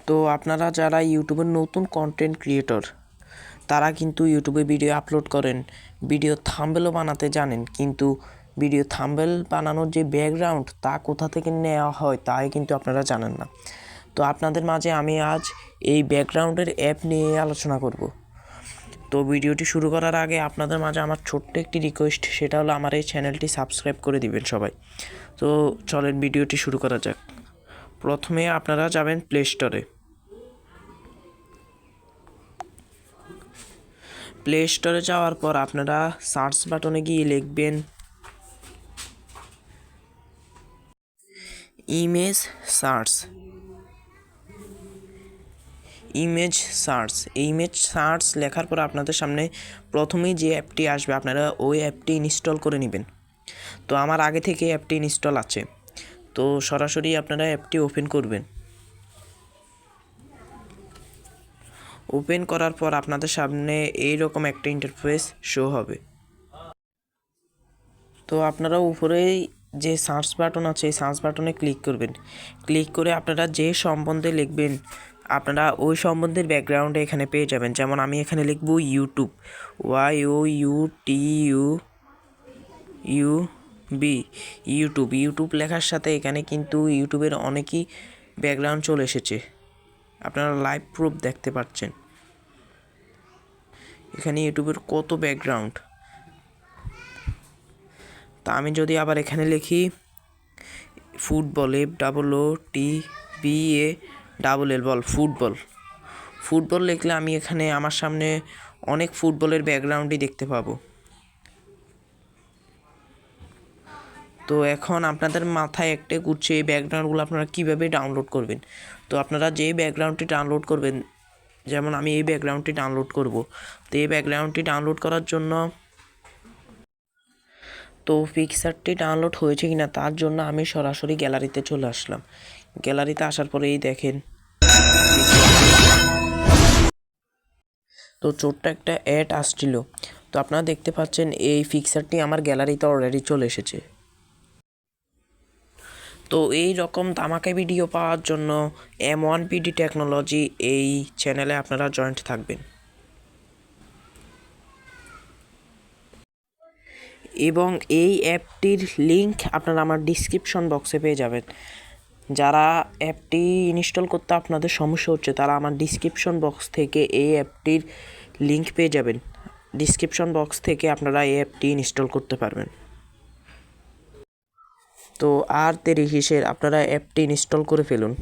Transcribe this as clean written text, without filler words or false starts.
তো আপনারা যারা ইউটিউবের নতুন কন্টেন্ট ক্রিয়েটর তারা কিন্তু ইউটিউবে ভিডিও আপলোড করেন, ভিডিও থাম্বনেলও বানাতে জানেন, কিন্তু ভিডিও থাম্বনেল বানানোর যে ব্যাকগ্রাউন্ড তা কোথা থেকে নেওয়া হয় তাই কিন্তু আপনারা জানেন না। তো আপনাদের মাঝে আমি আজ এই ব্যাকগ্রাউন্ডের অ্যাপ নিয়ে আলোচনা করব। তো ভিডিওটি শুরু করার আগে আপনাদের মাঝে আমার ছোট্ট একটি রিকোয়েস্ট, সেটা হলো আমার এই চ্যানেলটি সাবস্ক্রাইব করে দিবেন সবাই। তো চলেন ভিডিওটি শুরু করা যাক। প্রথমে আপনারা যাবেন প্লে স্টোরে। প্লে স্টোরে যাওয়ার পর আপনারা সার্চ বাটনে গিয়ে লিখবেন ইমেজ সার্চ। ইমেজ সার্চ লেখার পর আপনাদের সামনে প্রথমেই যে অ্যাপটি আসবে আপনারা ওই অ্যাপটি ইনস্টল করে নেবেন। তো আমার আগে থেকে অ্যাপটি ইনস্টল আছে, তো সরাসরি আপনারা অ্যাপটি ওপেন করবেন। ওপেন করার পর আপনাদের সামনে এইরকম একটা ইন্টারফেস শো হবে। তো আপনারা উপরেই যে সার্চ বাটন আছে এই সার্চ বাটনে ক্লিক করবেন। ক্লিক করে আপনারা যে সম্বন্ধে লিখবেন আপনারা ওই সম্বন্ধের ব্যাকগ্রাউন্ডে এখানে পেয়ে যাবেন। যেমন আমি এখানে লিখব ইউটিউব, YOUTUBE, ইউটিউব লেখার সাথে এখানে কিন্তু ইউটিউবের অনেকই ব্যাকগ্রাউন্ড চলে এসেছে। আপনারা লাইভ প্রুফ দেখতে পাচ্ছেন এখানে ইউটিউবের কত ব্যাকগ্রাউন্ড। তা আমি যদি আবার এখানে লিখি ফুটবল, FOOTBALL, ফুটবল লিখলে আমি এখানে আমার সামনে অনেক ফুটবলের ব্যাকগ্রাউন্ডই দেখতে পাবো। তো এখন আপনাদের মাথায় একটা ঘুরছে এই ব্যাকগ্রাউন্ডগুলো আপনারা কীভাবে ডাউনলোড করবেন। তো আপনারা যে ব্যাকগ্রাউন্ডটি ডাউনলোড করবেন, যেমন আমি এই ব্যাকগ্রাউন্ডটি ডাউনলোড করব, তো এই ব্যাকগ্রাউন্ডটি ডাউনলোড করার জন্য তো পিকচারটি ডাউনলোড হয়েছে কিনা তার জন্য আমি সরাসরি গ্যালারিতে চলে আসলাম। গ্যালারিতে আসার পরে এই দেখেন তো ছোট্ট একটা অ্যাড আসছিল। তো আপনারা দেখতে পাচ্ছেন এই পিকচারটি আমার গ্যালারিতে অলরেডি চলে এসেছে। তো এই রকম ধামাকা ভিডিও পাওয়ার জন্য M1PD টেকনোলজি এই চ্যানেলে আপনারা জয়েন্ট থাকবেন। এবং এই অ্যাপটির লিংক আপনারা আমার ডিসক্রিপশন বক্সে পেয়ে যাবেন। যারা অ্যাপটি ইনস্টল করতে আপনাদের সমস্যা হচ্ছে তারা আমার ডিসক্রিপশন বক্স থেকে এই অ্যাপটির লিংক পেয়ে যাবেন। ডিসক্রিপশন বক্স থেকে আপনারা এই অ্যাপটি ইনস্টল করতে পারবেন। তো আর দেরি কিসের, আপনারা অ্যাপটি ইনস্টল করে ফেলুন।